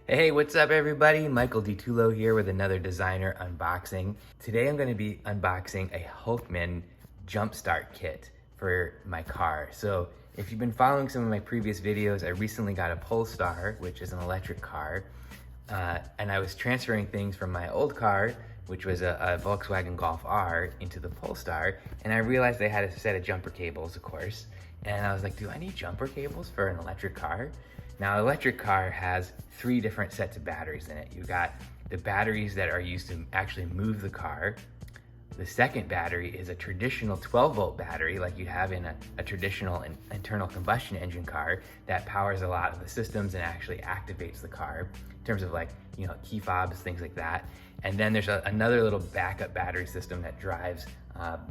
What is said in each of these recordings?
Hey, what's up everybody? Michael DiTullo here with another designer unboxing. Today I'm going to be unboxing a Hulkman jumpstart kit for my car. So if you've been following some of my previous videos, I recently got a Polestar, which is an electric car. And I was transferring things from my old car, which was a Volkswagen Golf R, into the Polestar. And I realized they had a set of jumper cables, of course. And I was like, do I need jumper cables for an electric car? Now, an electric car has 3 different sets of batteries in it. You've got the batteries that are used to actually move the car. The second battery is a traditional 12-volt battery like you have in a traditional internal combustion engine car that powers a lot of the systems and actually activates the car in terms of key fobs, things like that. And then there's another little backup battery system that drives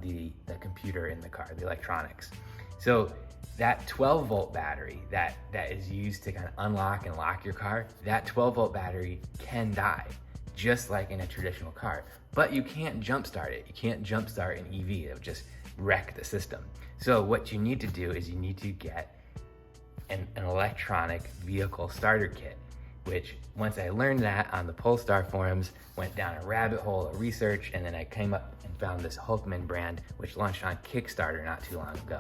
the computer in the car, the electronics. So that 12-volt battery that is used to kind of unlock and lock your car, that 12-volt battery can die, just like in a traditional car. But you can't jumpstart it. You can't jumpstart an EV. It would just wreck the system. So what you need to do is you need to get an electronic vehicle starter kit, which once I learned that on the Polestar forums, went down a rabbit hole of research, and then I came up and found this Hulkman brand, which launched on Kickstarter not too long ago.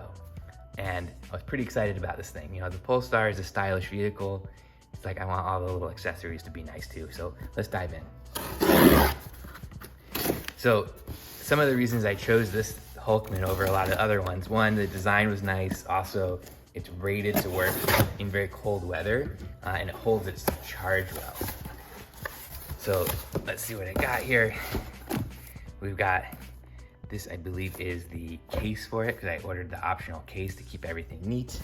And I was pretty excited about this thing. You know, the Polestar is a stylish vehicle. It's like I want all the little accessories to be nice too. So let's dive in. So some of the reasons I chose this Hulkman over a lot of other ones. One, the design was nice. Also, it's rated to work in very cold weather and it holds its charge well. So let's see what I got here. We've got this, I believe, is the case for it because I ordered the optional case to keep everything neat.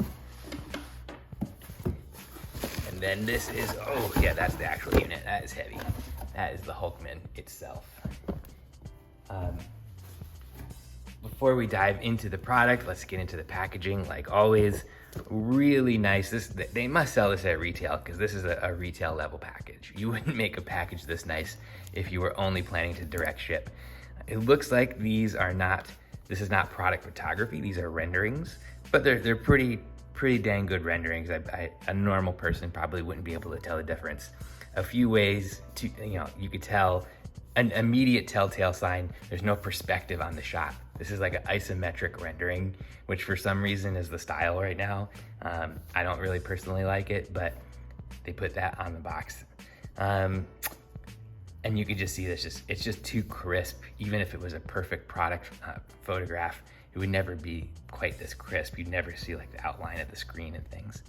And then this is, oh yeah, that's the actual unit. That is heavy. That is the Hulkman itself. Before we dive into the product, let's get into the packaging. Like always, really nice. They must sell this at retail because this is a retail level package. You wouldn't make a package this nice if you were only planning to direct ship. It looks like this is not product photography, these are renderings, but they're pretty dang good renderings. A normal person probably wouldn't be able to tell the difference. A few ways to, you could tell, an immediate telltale sign, there's no perspective on the shot. This is like an isometric rendering, which for some reason is the style right now. I don't really personally like it, but they put that on the box. And you could just see this, it's just too crisp. Even if it was a perfect product photograph, it would never be quite this crisp. You'd never see like the outline of the screen and things.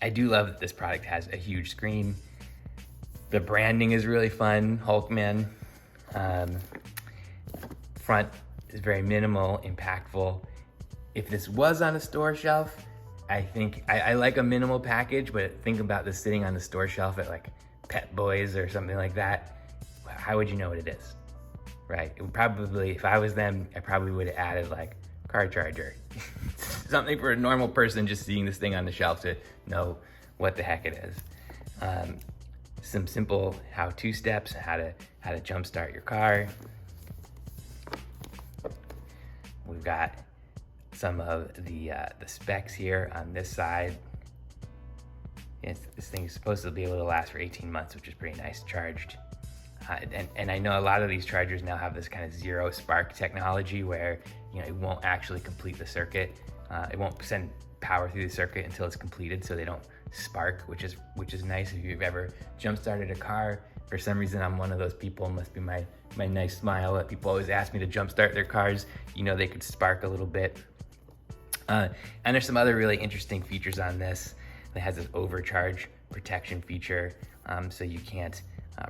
I do love that this product has a huge screen. The branding is really fun, Hulkman. Front is very minimal, impactful. If this was on a store shelf, I think, I like a minimal package, but think about this sitting on the store shelf at like Pet Boys or something like that. How would you know what it is, right? It would probably, if I was them, I probably would have added like car charger. Something for a normal person just seeing this thing on the shelf to know what the heck it is. Some simple how-to steps, how to jumpstart your car. We've got some of the specs here on this side. This thing is supposed to be able to last for 18 months, which is pretty nice charged. And I know a lot of these chargers now have this kind of zero spark technology where it won't actually complete the circuit. It won't send power through the circuit until it's completed, so they don't spark, which is nice if you've ever jump-started a car. For some reason, I'm one of those people. It must be my nice smile that people always ask me to jump-start their cars. They could spark a little bit. And there's some other really interesting features on this. It has this overcharge protection feature, so you can't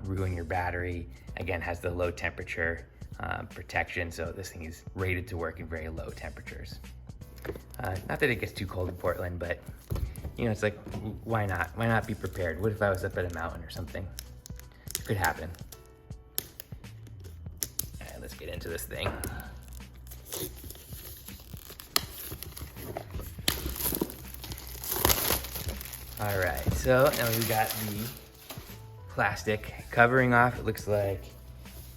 ruin your battery. Again, has the low temperature protection, so this thing is rated to work in very low temperatures. Not that it gets too cold in Portland, but it's like, why not? Why not be prepared? What if I was up at a mountain or something? It could happen. All right, let's get into this thing. All right, so now we've got the plastic covering off. It looks like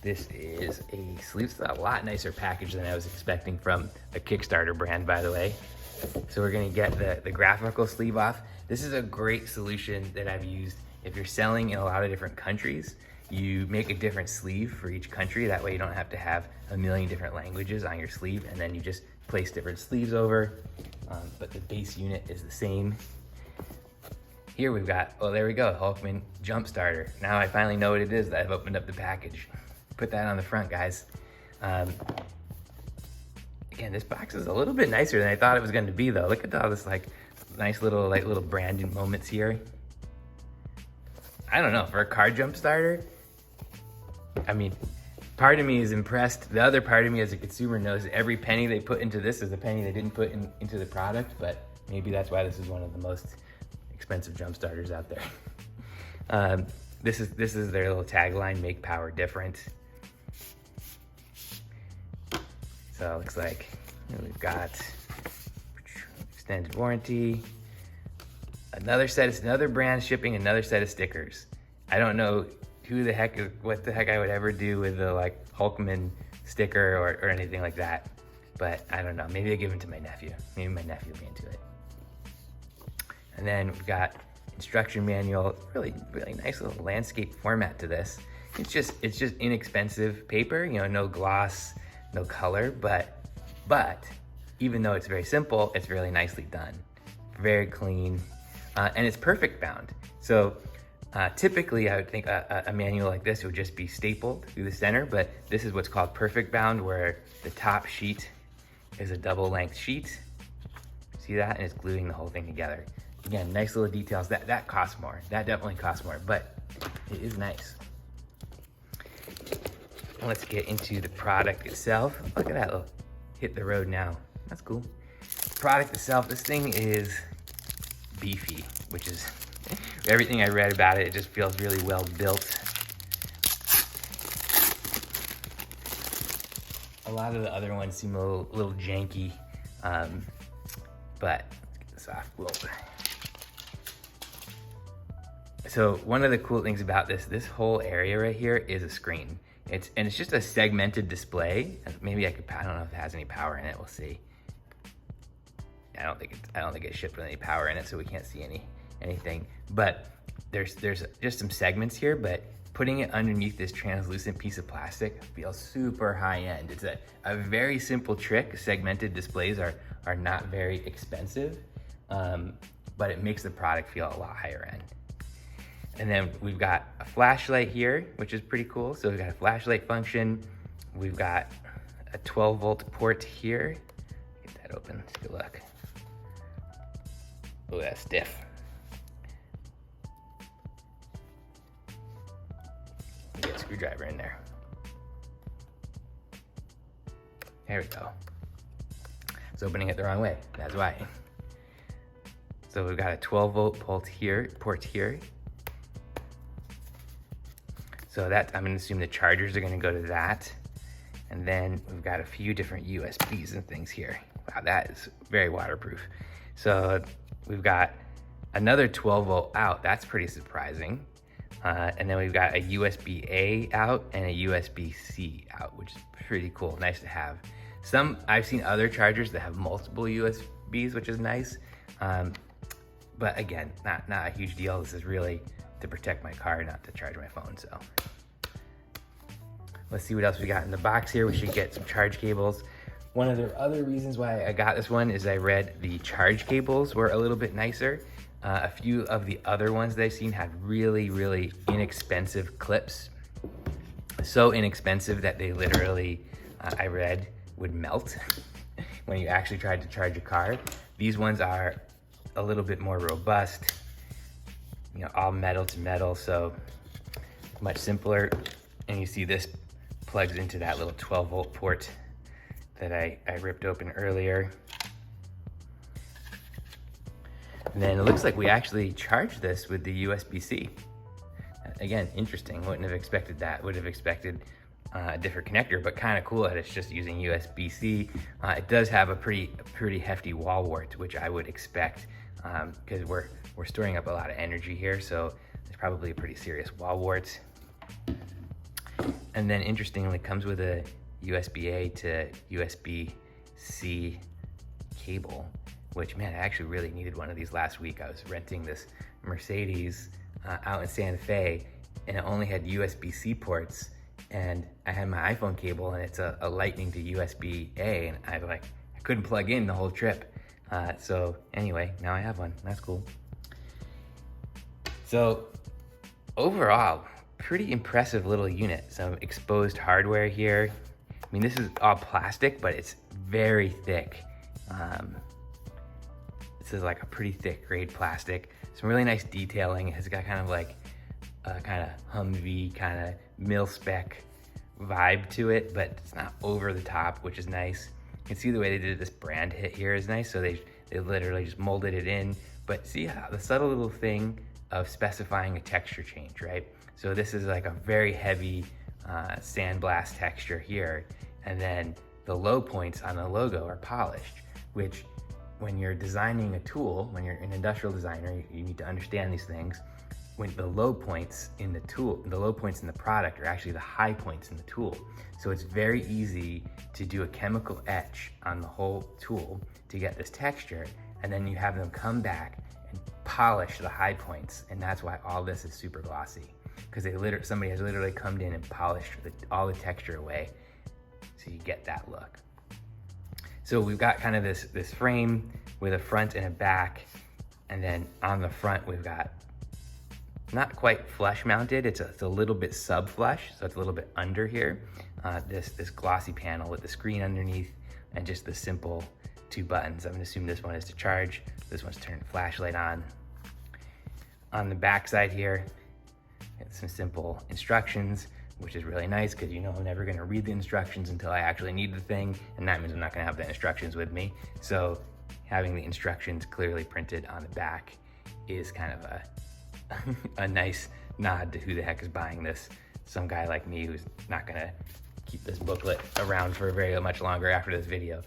this is a sleeve. It's a lot nicer package than I was expecting from a Kickstarter brand, by the way. So we're gonna get the graphical sleeve off. This is a great solution that I've used if you're selling in a lot of different countries, you make a different sleeve for each country. That way you don't have to have a million different languages on your sleeve, and then you just place different sleeves over. But the base unit is the same. Here we've got, oh, there we go, Hulkman jump starter. Now I finally know what it is that I've opened up the package. Put that on the front, guys. Again, this box is a little bit nicer than I thought it was going to be, though. Look at all this like nice little branding moments here. I don't know, for a car jump starter, I mean, part of me is impressed. The other part of me as a consumer knows that every penny they put into this is a penny they didn't put into the product, but maybe that's why this is one of the most expensive jump starters out there. This is their little tagline, make power different. So it looks like we've got extended warranty, another brand shipping another set of stickers. I don't know what the heck I would ever do with the like Hulkman sticker or anything like that, but I don't know. Maybe I give them to my nephew. Maybe my nephew will be into it. And then we've got instruction manual, really nice little landscape format to this. It's just inexpensive paper, you know, no gloss, no color, but even though it's very simple, it's really nicely done. Very clean, and it's perfect bound. So typically I would think a manual like this would just be stapled through the center, but this is what's called perfect bound, where the top sheet is a double length sheet. See that? And it's gluing the whole thing together. Again, nice little details. That costs more. That definitely costs more, but it is nice. Let's get into the product itself. Look at that little hit the road now. That's cool. The product itself, this thing is beefy, which is everything I read about it. It just feels really well built. A lot of the other ones seem a little janky, but let's get this off. So one of the cool things about this whole area right here is a screen. It's just a segmented display. Maybe I don't know if it has any power in it. We'll see. I don't think it's shipped with any power in it, so we can't see anything. But there's just some segments here, but putting it underneath this translucent piece of plastic feels super high end. It's a very simple trick. Segmented displays are not very expensive, but it makes the product feel a lot higher end. And then we've got a flashlight here, which is pretty cool. So we've got a flashlight function. We've got a 12-volt port here. Get that open, take a look. Oh, that's stiff. Get a screwdriver in there. There we go. It's opening it the wrong way, that's why. So we've got a 12-volt port here. So I'm gonna assume the chargers are gonna go to that. And then we've got a few different USBs and things here. Wow, that is very waterproof. So we've got another 12-volt out. That's pretty surprising. And then we've got a USB-A out and a USB-C out, which is pretty cool, nice to have. I've seen other chargers that have multiple USBs, which is nice. But again, not a huge deal. This is really to protect my car, not to charge my phone, so. Let's see what else we got in the box here. We should get some charge cables. One of the other reasons why I got this one is I read the charge cables were a little bit nicer. A few of the other ones that I've seen had really inexpensive clips. So inexpensive that they literally, I read, would melt when you actually tried to charge a car. These ones are a little bit more robust, you know, all metal to metal, so much simpler. And you see this plugs into that little 12-volt port that I ripped open earlier. And then it looks like we actually charged this with the USB-C. Again, interesting, wouldn't have expected that. Would have expected a different connector, but kind of cool that it's just using USB-C. It does have a pretty hefty wall wart, which I would expect because we're storing up a lot of energy here, so there's probably a pretty serious wall wart. And then interestingly, it comes with a USB-A to USB-C cable, which, man, I actually really needed one of these last week. I was renting this Mercedes out in Santa Fe, and it only had USB-C ports, and I had my iPhone cable, and it's a lightning to USB-A, and I couldn't plug in the whole trip. So anyway, now I have one. That's cool. So overall, pretty impressive little unit. Some exposed hardware here. I mean, this is all plastic, but it's very thick. This is like a pretty thick grade plastic. Some really nice detailing. It's got kind of like a kind of Humvee, kind of mil-spec vibe to it, but it's not over the top, which is nice. You can see the way they did this brand hit here is nice. So they literally just molded it in, but see how the subtle little thing of specifying a texture change, right? So this is like a very heavy sandblast texture here. And then the low points on the logo are polished, which when you're designing a tool, when you're an industrial designer, you need to understand these things. When the low points in the tool, the low points in the product are actually the high points in the tool. So it's very easy to do a chemical etch on the whole tool to get this texture, and then you have them come back and polish the high points, and that's why all this is super glossy, because somebody has literally come in and polished all the texture away, so you get that look. So we've got kind of this frame with a front and a back, and then on the front we've got not quite flush mounted, it's a little bit sub flush, so it's a little bit under here. This glossy panel with the screen underneath and just the simple 2 buttons. I'm gonna assume this one is to charge, this one's to turn the flashlight on. On the back side here, some simple instructions, which is really nice because I'm never gonna read the instructions until I actually need the thing, and that means I'm not gonna have the instructions with me. So having the instructions clearly printed on the back is kind of a nice nod to who the heck is buying this. Some guy like me who's not gonna keep this booklet around for very much longer after this video.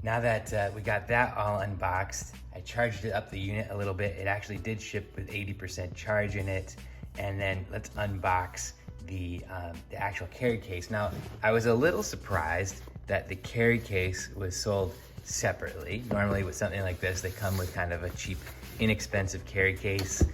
Now that we got that all unboxed, I charged it up the unit a little bit. It actually did ship with 80% charge in it. And then let's unbox the actual carry case. Now, I was a little surprised that the carry case was sold separately. Normally with something like this, they come with kind of a cheap, inexpensive carry case.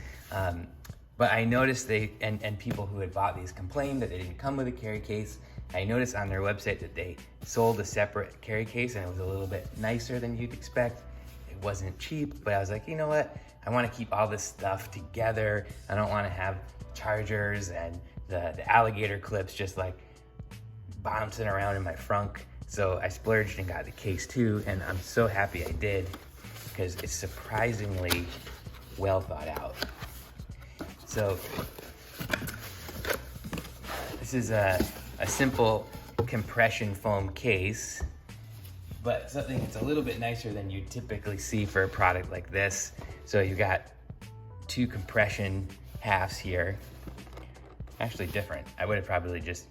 But I noticed and people who had bought these complained that they didn't come with a carry case. I noticed on their website that they sold a separate carry case, and it was a little bit nicer than you'd expect. It wasn't cheap, but I was like, you know what? I want to keep all this stuff together. I don't want to have chargers and the alligator clips just like bouncing around in my frunk. So I splurged and got the case too, and I'm so happy I did because it's surprisingly well thought out. So this is a simple compression foam case, but something that's a little bit nicer than you typically see for a product like this. So you've got 2 compression halves here. Actually different. I would have probably just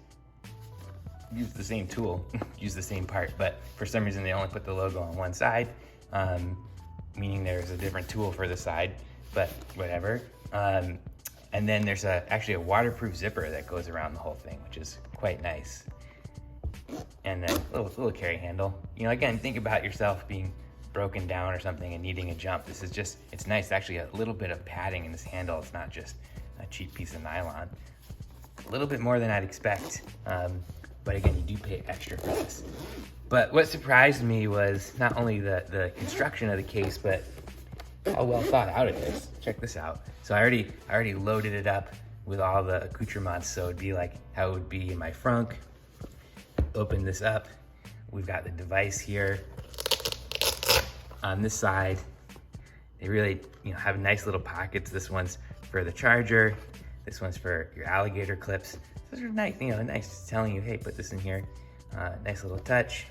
used the same tool, used the same part, but for some reason they only put the logo on one side, meaning there's a different tool for the side, but whatever. And then there's actually a waterproof zipper that goes around the whole thing, which is quite nice. And then a little carry handle. Again, think about yourself being broken down or something and needing a jump. This is just, it's nice. Actually a little bit of padding in this handle. It's not just a cheap piece of nylon. A little bit more than I'd expect. But again, you do pay extra for this. But what surprised me was not only the construction of the case, but how well thought out it is. Check this out. So I already loaded it up with all the accoutrements, so it'd be like how it would be in my frunk. Open this up. We've got the device here. On this side, they really have nice little pockets. This one's for the charger. This one's for your alligator clips. Those are nice, nice telling you, hey, put this in here. Nice little touch.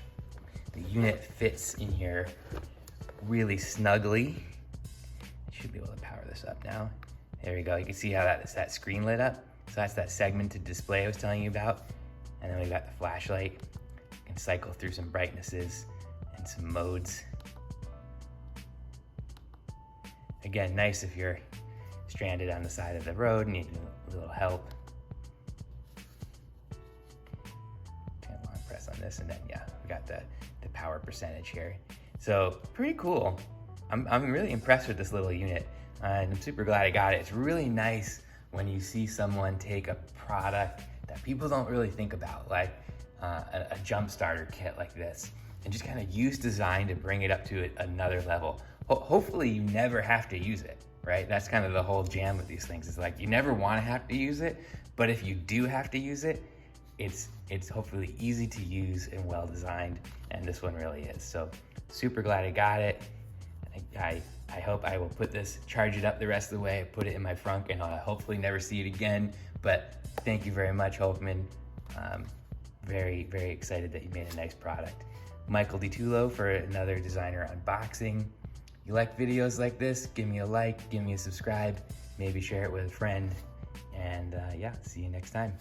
The unit fits in here really snugly. I should be able to power this up now. There we go. You can see how that screen lit up. So that's that segmented display I was telling you about. And then we got the flashlight. You can cycle through some brightnesses and some modes. Again, nice if you're stranded on the side of the road and need a little help. Kind of long press on this, and then yeah, we got the power percentage here. So pretty cool. I'm really impressed with this little unit. and I'm super glad I got it. It's really nice when you see someone take a product that people don't really think about, like a jump starter kit like this, and just kind of use design to bring it up to another level. Hopefully you never have to use it, right? That's kind of the whole jam with these things. It's like you never want to have to use it, but if you do have to use it, it's hopefully easy to use and well designed, and this one really is. So super glad I got it. I hope I will charge it up the rest of the way, put it in my frunk, and I'll hopefully never see it again. But thank you very much, Hulkman. Very, very excited that you made a nice product. Michael DiTullo for another designer unboxing. You like videos like this? Give me a like, give me a subscribe, maybe share it with a friend. And yeah, see you next time.